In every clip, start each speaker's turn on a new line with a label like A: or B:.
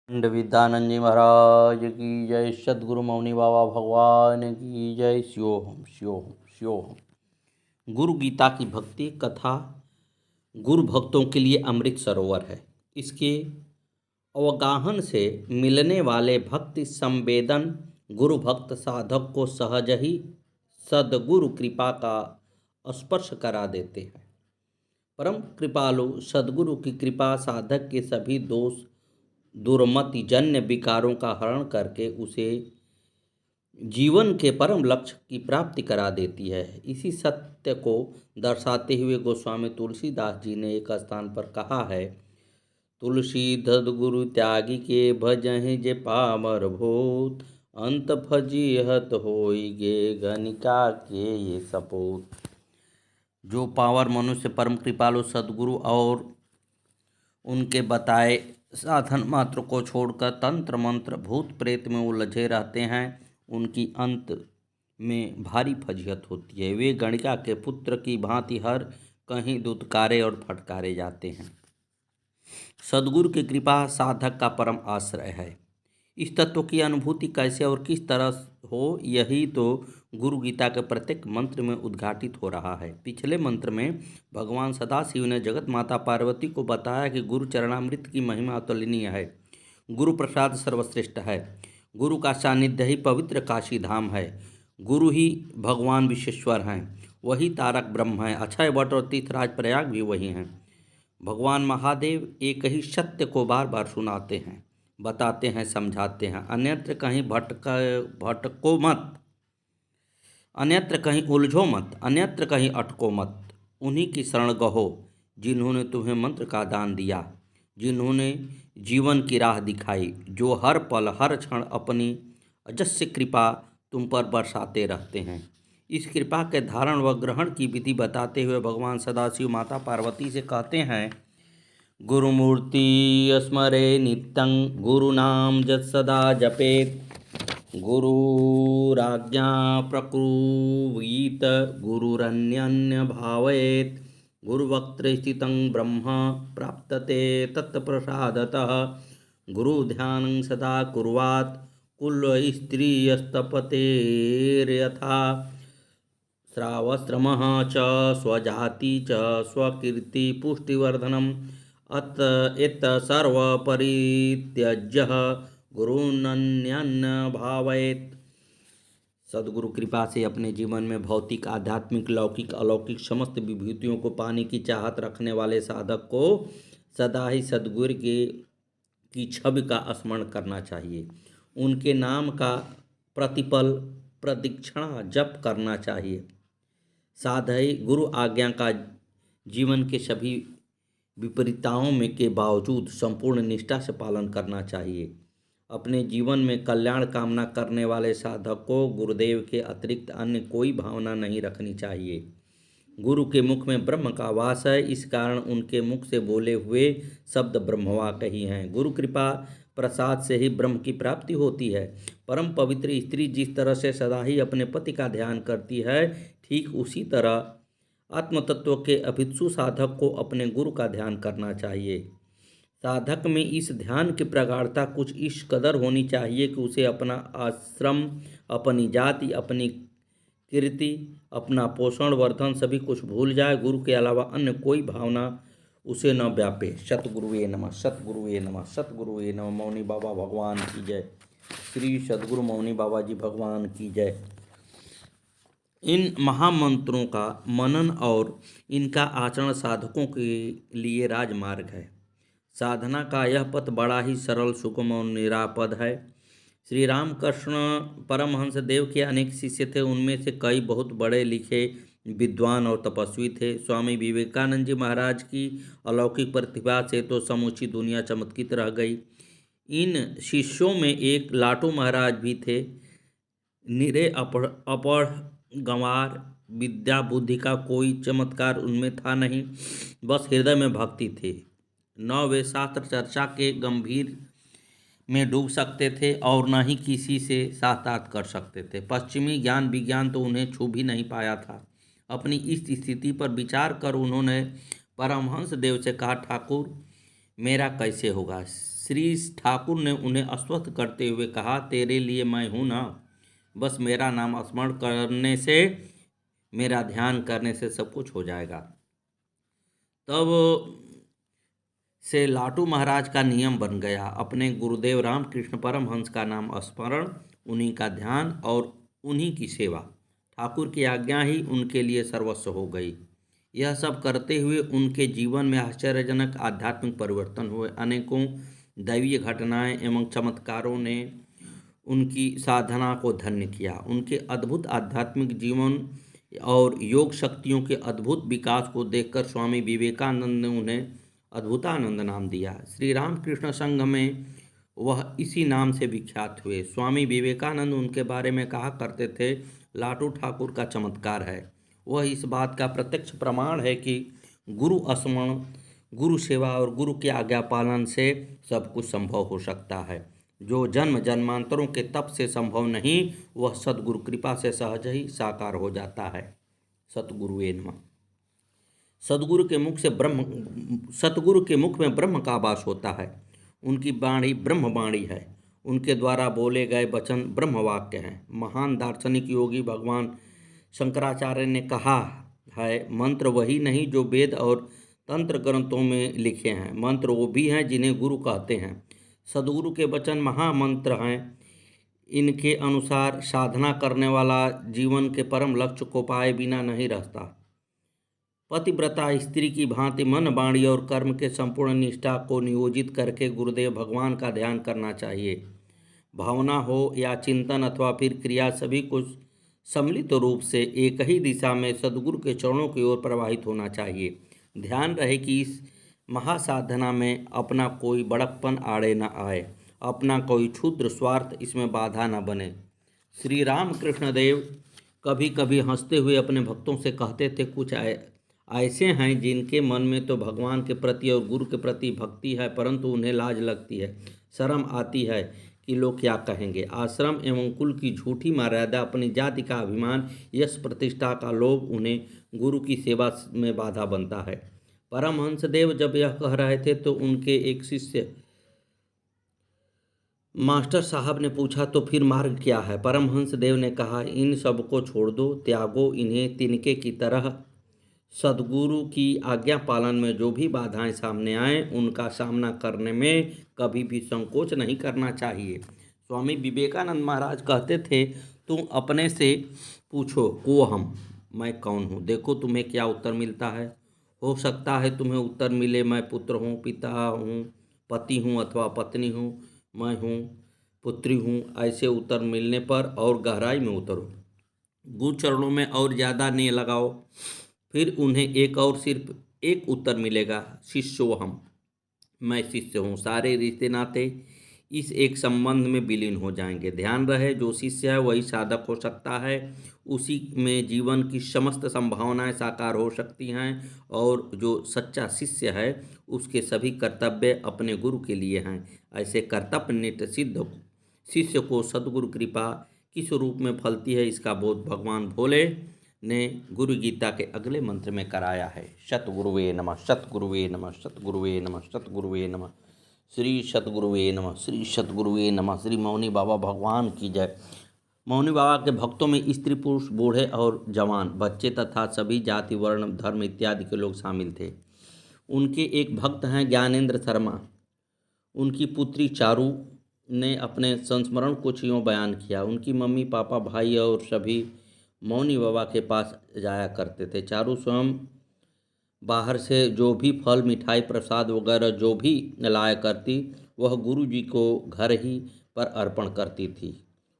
A: खंड विद्यानंद जी महाराज की जय। सद्गुरु मौनी बाबा भगवान की जय। शिवोहम शिवोहम शिवोहम। गुरु गीता की भक्ति कथा गुरु भक्तों के लिए अमृत सरोवर है। इसके अवगाहन से मिलने वाले भक्ति संवेदन गुरु भक्त साधक को सहज ही सद्गुरु कृपा का स्पर्श करा देते हैं। परम कृपालु सद्गुरु की कृपा साधक के सभी दोष दुर्मति जन्य विकारों का हरण करके उसे जीवन के परम लक्ष्य की प्राप्ति करा देती है। इसी सत्य को दर्शाते हुए गोस्वामी तुलसीदास जी ने एक स्थान पर कहा है, तुलसी सद्गुरु त्यागी के भजहि जे पामर भूत, अंत फजीहत होई गे गणिका के ये सपूत। जो पावर मनुष्य परम कृपालु सद्गुरु और उनके बताए साधन मात्र को छोड़कर तंत्र मंत्र भूत प्रेत में उलझे रहते हैं, उनकी अंत में भारी फजीहत होती है। वे गणिका के पुत्र की भांति हर कहीं दुत्कारे और फटकारे जाते हैं। सद्गुरु की कृपा साधक का परम आश्रय है। इस तत्व की अनुभूति कैसे और किस तरह हो, यही तो गुरु गीता के प्रत्येक मंत्र में उद्घाटित हो रहा है। पिछले मंत्र में भगवान सदाशिव ने जगत माता पार्वती को बताया कि गुरु चरणामृत की महिमा अतुलनीय है। गुरु प्रसाद सर्वश्रेष्ठ है। गुरु का सानिध्य ही पवित्र काशी धाम है। गुरु ही भगवान विश्वेश्वर हैं, वही तारक ब्रह्म हैं। अक्षय वट और तीर्थराज प्रयाग भी वही हैं। भगवान महादेव एक ही सत्य को बार बार सुनाते हैं, बताते हैं, समझाते हैं। अन्यत्र कहीं भटको मत, अन्यत्र कहीं उलझो मत, अन्यत्र कहीं अटको मत। उन्हीं की शरण गहो जिन्होंने तुम्हें मंत्र का दान दिया, जिन्होंने जीवन की राह दिखाई, जो हर पल हर क्षण अपनी अजस्र कृपा तुम पर बरसाते रहते हैं। इस कृपा के धारण व ग्रहण की विधि बताते हुए भगवान सदाशिव माता पार्वती से कहते हैं, गुरुमूर्ति स्मरे नित्यं गुरुनाम जत सदा जपेत, गुरुराज्ञा प्रकुर्वीत गुरुरन्यन्य भावयेत, गुरुवक्त्र स्थितं ब्रह्म प्राप्तते तत्प्रसादतः, गुरुध्यानं सदा कुर्वात् कुलस्त्रियस्तपतेर्यथा, श्रावस्त्रमः च स्वजाति च स्वकीर्ति पुष्टिवर्धनम् एत सर्व परित्यज्य गुरुनन्यन्य भावयेत। सद्गुरु कृपा से अपने जीवन में भौतिक आध्यात्मिक लौकिक अलौकिक समस्त विभूतियों को पाने की चाहत रखने वाले साधक को सदा ही सद्गुरु की छवि का स्मरण करना चाहिए। उनके नाम का प्रतिपल प्रदक्षिणा जप करना चाहिए। साथ ही गुरु आज्ञा का जीवन के सभी विपरीतताओं में के बावजूद संपूर्ण निष्ठा से पालन करना चाहिए। अपने जीवन में कल्याण कामना करने वाले साधक को गुरुदेव के अतिरिक्त अन्य कोई भावना नहीं रखनी चाहिए। गुरु के मुख में ब्रह्म का वास है, इस कारण उनके मुख से बोले हुए शब्द ब्रह्मवाक ही हैं। गुरु कृपा प्रसाद से ही ब्रह्म की प्राप्ति होती है। परम पवित्र स्त्री जिस तरह से सदा ही अपने पति का ध्यान करती है, ठीक उसी तरह आत्मतत्व के अभिप्सु साधक को अपने गुरु का ध्यान करना चाहिए। साधक में इस ध्यान की प्रगाढ़ता कुछ इस कदर होनी चाहिए कि उसे अपना आश्रम, अपनी जाति, अपनी कीर्ति, अपना पोषण वर्धन सभी कुछ भूल जाए। गुरु के अलावा अन्य कोई भावना उसे न व्यापे। सतगुरुवे नमः, सतगुरुवे नमः, सतगुरुवे नमः। मौनी बाबा भगवान की जय। श्री सद्गुरु मौनी बाबा जी भगवान की जय। इन महामंत्रों का मनन और इनका आचरण साधकों के लिए राजमार्ग है। साधना का यह पथ बड़ा ही सरल, सुगम और निरापद है। श्री रामकृष्ण परमहंस देव के अनेक शिष्य थे। उनमें से कई बहुत बड़े लिखे विद्वान और तपस्वी थे। स्वामी विवेकानंद जी महाराज की अलौकिक प्रतिभा से तो समूची दुनिया चमत्कृत रह गई। इन शिष्यों में एक लाटू महाराज भी थे। निरे अपढ़ गंवार, विद्या बुद्धि का कोई चमत्कार उनमें था नहीं, बस हृदय में भक्ति थी। न वे शास्त्र चर्चा के गंभीर में डूब सकते थे और न ही किसी से साक्षात कर सकते थे। पश्चिमी ज्ञान विज्ञान तो उन्हें छू भी नहीं पाया था। अपनी इस स्थिति पर विचार कर उन्होंने परमहंस देव से कहा, ठाकुर मेरा कैसे होगा। श्री ठाकुर ने उन्हें आश्वस्त करते हुए कहा, तेरे लिए मैं हूँ ना, बस मेरा नाम स्मरण करने से, मेरा ध्यान करने से सब कुछ हो जाएगा। तब से लाटू महाराज का नियम बन गया, अपने गुरुदेव रामकृष्ण परमहंस का नाम स्मरण, उन्हीं का ध्यान और उन्हीं की सेवा। ठाकुर की आज्ञा ही उनके लिए सर्वस्व हो गई। यह सब करते हुए उनके जीवन में आश्चर्यजनक आध्यात्मिक परिवर्तन हुए। अनेकों दैवीय घटनाएं एवं चमत्कारों ने उनकी साधना को धन्य किया। उनके अद्भुत आध्यात्मिक जीवन और योग शक्तियों के अद्भुत विकास को देखकर स्वामी विवेकानंद ने उन्हें अद्भुतानंद नाम दिया। श्री रामकृष्ण संघ में वह इसी नाम से विख्यात हुए। स्वामी विवेकानंद उनके बारे में कहा करते थे, लाटू ठाकुर का चमत्कार है। वह इस बात का प्रत्यक्ष प्रमाण है कि गुरु स्मरण, गुरु सेवा और गुरु के आज्ञा पालन से सब कुछ संभव हो सकता है। जो जन्म जन्मांतरों के तप से संभव नहीं, वह सद्गुरु कृपा से सहज ही साकार हो जाता है। सतगुरुवे नमः। सतगुरु के मुख में ब्रह्म का वास होता है। उनकी वाणी ब्रह्म वाणी है। उनके द्वारा बोले गए वचन ब्रह्म वाक्य हैं। महान दार्शनिक योगी भगवान शंकराचार्य ने कहा है, मंत्र वही नहीं जो वेद और तंत्र ग्रंथों में लिखे हैं, मंत्र वो भी हैं जिन्हें गुरु कहते हैं। सदगुरु के वचन महामंत्र हैं। इनके अनुसार साधना करने वाला जीवन के परम लक्ष्य को पाए बिना नहीं रहता। पतिव्रता स्त्री की भांति मन, वाणी और कर्म के संपूर्ण निष्ठा को नियोजित करके गुरुदेव भगवान का ध्यान करना चाहिए। भावना हो या चिंतन अथवा फिर क्रिया, सभी कुछ सम्मिलित रूप से एक ही दिशा में सद्गुरु के चरणों की ओर प्रवाहित होना चाहिए। ध्यान रहे कि इस महासाधना में अपना कोई बड़प्पन आड़े न आए, अपना कोई क्षुद्र स्वार्थ इसमें बाधा न बने। श्री रामकृष्ण देव कभी कभी हंसते हुए अपने भक्तों से कहते थे, कुछ ऐसे हैं जिनके मन में तो भगवान के प्रति और गुरु के प्रति भक्ति है, परंतु उन्हें लाज लगती है, शर्म आती है कि लोग क्या कहेंगे। आश्रम एवं कुल की झूठी मर्यादा, अपनी जाति का अभिमान, यश प्रतिष्ठा का लोभ उन्हें गुरु की सेवा में बाधा बनता है। परमहंस देव जब यह कह रहे थे तो उनके एक शिष्य मास्टर साहब ने पूछा, तो फिर मार्ग क्या है? परमहंस देव ने कहा, इन सबको छोड़ दो, त्यागो इन्हें। तिनके की तरह सद्गुरु की आज्ञा पालन में जो भी बाधाएं सामने आए, उनका सामना करने में कभी भी संकोच नहीं करना चाहिए। स्वामी विवेकानंद महाराज कहते थे, तुम अपने से पूछो, को हम, मैं कौन हूँ, देखो तुम्हें क्या उत्तर मिलता है। हो सकता है तुम्हें उत्तर मिले, मैं पुत्र हूँ, पिता हूँ, पति हूँ अथवा पत्नी हूँ, मैं हूँ, पुत्री हूँ। ऐसे उत्तर मिलने पर और गहराई में उतरो, गुरु चरणों में और ज़्यादा नहीं लगाओ, फिर उन्हें एक और सिर्फ एक उत्तर मिलेगा, शिष्योहम, मैं शिष्य हूँ। सारे रिश्ते नाते इस एक संबंध में विलीन हो जाएंगे। ध्यान रहे, जो शिष्य है वही साधक हो सकता है। उसी में जीवन की समस्त संभावनाएं साकार हो सकती हैं। और जो सच्चा शिष्य है उसके सभी कर्तव्य अपने गुरु के लिए हैं। ऐसे कर्तव्यनिष्ठ सिद्ध शिष्य को सद्गुरु कृपा किस रूप में फलती है, इसका बोध भगवान भोले ने गुरु गीता के अगले मंत्र में कराया है। सतगुरुवे नमः, सतगुरुवे नमः, सतगुरुवे नमः, सतगुरुवे नमः, श्री सतगुरुवे नमः, श्री सतगुरुवे नमः। श्री मौनी बाबा भगवान की जय। मौनी बाबा के भक्तों में स्त्री पुरुष, बूढ़े और जवान, बच्चे तथा सभी जाति वर्ण धर्म इत्यादि के लोग शामिल थे। उनके एक भक्त हैं ज्ञानेंद्र शर्मा। उनकी पुत्री चारू ने अपने संस्मरण कुछ यूँ बयान किया। उनकी मम्मी पापा भाई और सभी मौनी बाबा के पास जाया करते थे। चारू स्वयं बाहर से जो भी फल मिठाई प्रसाद वगैरह जो भी लाया करती, वह गुरु जी को घर ही पर अर्पण करती थी।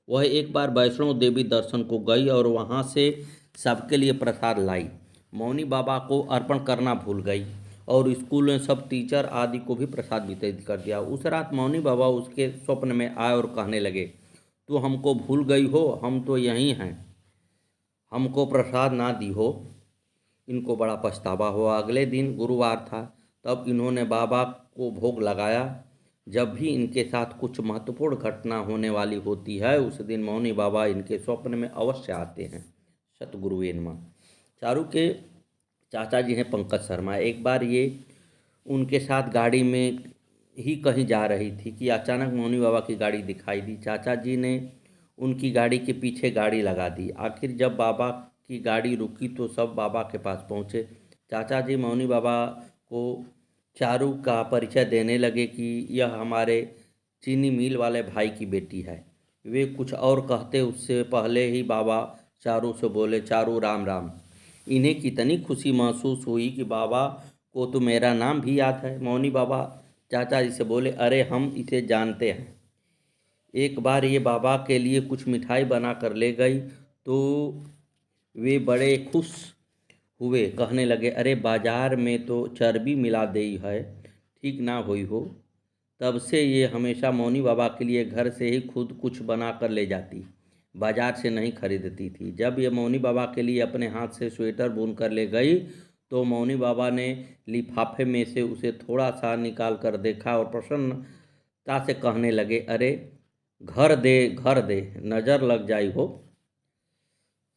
A: वह एक बार वैष्णो देवी दर्शन को गई और वहाँ से सबके लिए प्रसाद लाई। मौनी बाबा को अर्पण करना भूल गई और स्कूल में सब टीचर आदि को भी प्रसाद वितरित कर दिया। उस रात मौनी बाबा उसके स्वप्न में आए और कहने लगे, तू हमको भूल गई हो, हम तो यहीं हैं, हमको प्रसाद ना दी हो। इनको बड़ा पछतावा हुआ। अगले दिन गुरुवार था, तब इन्होंने बाबा को भोग लगाया। जब भी इनके साथ कुछ महत्वपूर्ण घटना होने वाली होती है, उस दिन मौनी बाबा इनके स्वप्न में अवश्य आते हैं। सतगुरुवे नमः। चारू के चाचा जी हैं पंकज शर्मा। एक बार ये उनके साथ गाड़ी में ही कहीं जा रही थी कि अचानक मौनी बाबा की गाड़ी दिखाई दी। चाचा जी ने उनकी गाड़ी के पीछे गाड़ी लगा दी। आखिर जब बाबा की गाड़ी रुकी तो सब बाबा के पास पहुँचे। चाचा जी मौनी बाबा को चारू का परिचय देने लगे कि यह हमारे चीनी मिल वाले भाई की बेटी है। वे कुछ और कहते उससे पहले ही बाबा चारू से बोले, चारू राम राम। इन्हें कितनी खुशी महसूस हुई कि बाबा को तो मेरा नाम भी याद है। मौनी बाबा चाचा जी से बोले, अरे हम इसे जानते हैं। एक बार ये बाबा के लिए कुछ मिठाई बना कर ले गई तो वे बड़े खुश हुए। कहने लगे, अरे बाजार में तो चर्बी मिला दी है, ठीक ना हुई हो। तब से ये हमेशा मौनी बाबा के लिए घर से ही खुद कुछ बना कर ले जाती, बाजार से नहीं खरीदती थी। जब ये मौनी बाबा के लिए अपने हाथ से स्वेटर बुन कर ले गई तो मौनी बाबा ने लिफाफे में से उसे थोड़ा सा निकाल कर देखा और प्रसन्नता से कहने लगे, अरे घर दे, नज़र लग जाई हो।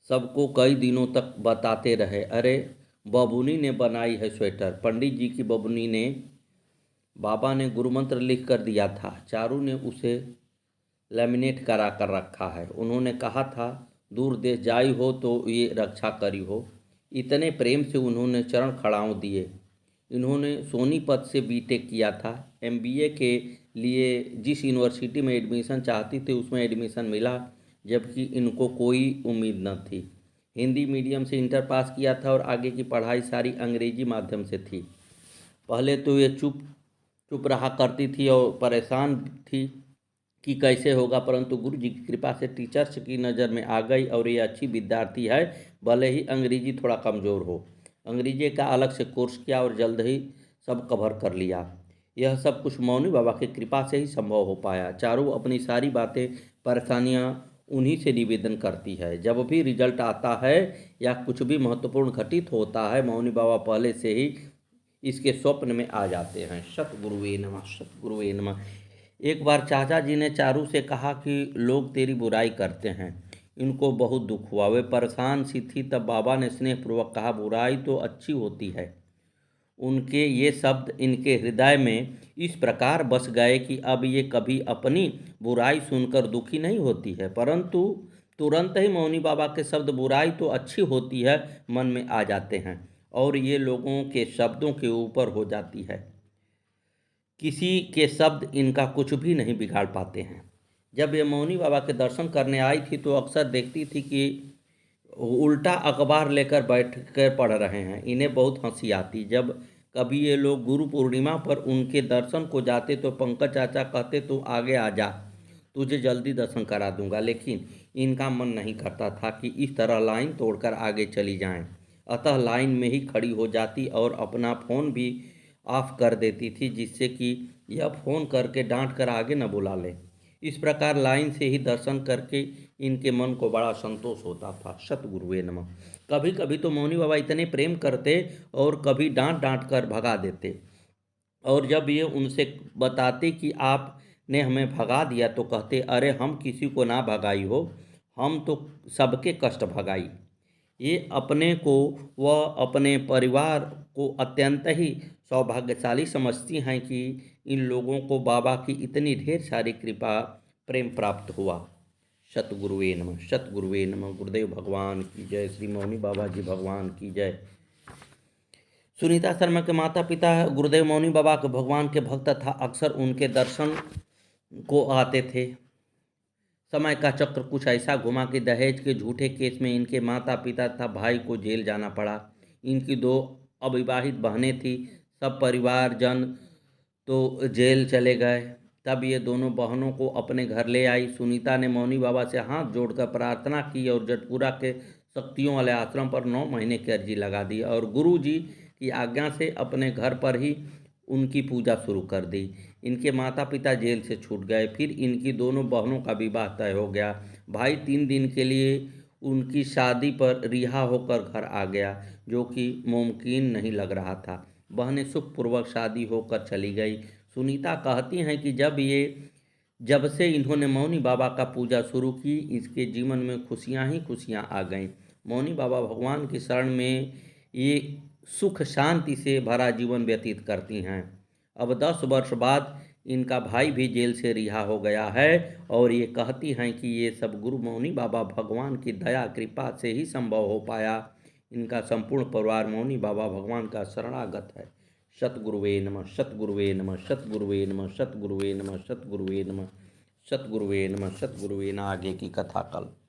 A: सबको कई दिनों तक बताते रहे, अरे बबुनी ने बनाई है स्वेटर, पंडित जी की बबुनी ने। बाबा ने गुरु मंत्र लिख कर दिया था, चारू ने उसे लैमिनेट करा कर रखा है। उन्होंने कहा था, दूर देश जाई हो तो ये रक्षा करी हो। इतने प्रेम से उन्होंने चरण खड़ाऊँ दिए। इन्होंने सोनीपत से बीटेक किया था। एमबीए के लिए जिस यूनिवर्सिटी में एडमिशन चाहती थी उसमें एडमिशन मिला, जबकि इनको कोई उम्मीद न थी। हिंदी मीडियम से इंटर पास किया था और आगे की पढ़ाई सारी अंग्रेजी माध्यम से थी। पहले तो ये चुप चुप रहा करती थी और परेशान थी कि कैसे होगा, परंतु गुरु जी की कृपा से टीचर्स की नज़र में आ गई और ये अच्छी विद्यार्थी है, भले ही अंग्रेजी थोड़ा कमज़ोर हो। अंग्रेजी का अलग से कोर्स किया और जल्द ही सब कवर कर लिया। यह सब कुछ मौनी बाबा की कृपा से ही संभव हो पाया। चारू अपनी सारी बातें परेशानियाँ उन्हीं से निवेदन करती है। जब भी रिजल्ट आता है या कुछ भी महत्वपूर्ण घटित होता है, मौनी बाबा पहले से ही इसके स्वप्न में आ जाते हैं। सतगुरुवे नमः, सतगुरुवे नमः। एक बार चाचा जी ने चारू से कहा कि लोग तेरी बुराई करते हैं। इनको बहुत दुख हुआ, वे परेशान सी थी। तब बाबा ने स्नेहपूर्वक कहा, बुराई तो अच्छी होती है। उनके ये शब्द इनके हृदय में इस प्रकार बस गए कि अब ये कभी अपनी बुराई सुनकर दुखी नहीं होती है, परंतु तुरंत ही मौनी बाबा के शब्द बुराई तो अच्छी होती है मन में आ जाते हैं और ये लोगों के शब्दों के ऊपर हो जाती है। किसी के शब्द इनका कुछ भी नहीं बिगाड़ पाते हैं। जब ये मौनी बाबा के दर्शन करने आई थी तो अक्सर देखती थी कि उल्टा अखबार लेकर बैठ कर पढ़ रहे हैं। इन्हें बहुत हंसी आती। जब कभी ये लोग गुरु पूर्णिमा पर उनके दर्शन को जाते तो पंकज चाचा कहते, तो आगे आ जा, तुझे जल्दी दर्शन करा दूंगा। लेकिन इनका मन नहीं करता था कि इस तरह लाइन तोड़कर आगे चली जाएं। अतः लाइन में ही खड़ी हो जाती और अपना फ़ोन भी ऑफ कर देती थी, जिससे कि यह फ़ोन करके डांट कर आगे न बुला ले। इस प्रकार लाइन से ही दर्शन करके इनके मन को बड़ा संतोष होता था। सतगुरुवे नमः। कभी कभी तो मौनी बाबा इतने प्रेम करते और कभी डांट डांट कर भगा देते, और जब ये उनसे बताते कि आपने हमें भगा दिया तो कहते, अरे हम किसी को ना भगाई हो, हम तो सबके कष्ट भगाई। ये अपने को व अपने परिवार को अत्यंत ही सौभाग्यशाली समझती हैं कि इन लोगों को बाबा की इतनी ढेर सारी कृपा प्रेम प्राप्त हुआ। सतगुरुवे नमः, सतगुरुवे नमः। गुरुदेव भगवान की जय। श्री मौनी बाबा जी भगवान की जय। सुनीता शर्मा के माता पिता गुरुदेव मौनी बाबा के भगवान के भक्त था। अक्सर उनके दर्शन को आते थे। समय का चक्र कुछ ऐसा घुमा कि दहेज के झूठे केस में इनके माता पिता तथा भाई को जेल जाना पड़ा। इनकी दो अविवाहित बहनें थी। सब परिवार जन तो जेल चले गए। तब ये दोनों बहनों को अपने घर ले आई। सुनीता ने मौनी बाबा से हाथ जोड़कर प्रार्थना की और जटपुरा के शक्तियों वाले आश्रम पर 9 महीने की अर्जी लगा दी और गुरु जी की आज्ञा से अपने घर पर ही उनकी पूजा शुरू कर दी। इनके माता पिता जेल से छूट गए। फिर इनकी दोनों बहनों का विवाह तय हो गया। भाई 3 दिन के लिए उनकी शादी पर रिहा होकर घर आ गया, जो कि मुमकिन नहीं लग रहा था। बहनें सुखपूर्वक शादी होकर चली गई। सुनीता कहती हैं कि जब से इन्होंने मौनी बाबा का पूजा शुरू की, इसके जीवन में खुशियां ही खुशियां आ गईं। मौनी बाबा भगवान की शरण में ये सुख शांति से भरा जीवन व्यतीत करती हैं। अब 10 वर्ष बाद इनका भाई भी जेल से रिहा हो गया है और ये कहती हैं कि ये सब गुरु मौनी बाबा भगवान की दया कृपा से ही संभव हो पाया। इनका संपूर्ण परिवार मौनी बाबा भगवान का शरणागत है। सतगुरुवे नमः, सतगुरुवे नमः, सतगुरुवे नमः, सतगुरुवे नमः, सतगुरुवे नमः, सतगुरुवे नमः, सतगुरुवे नमः। आगे की कथा कल।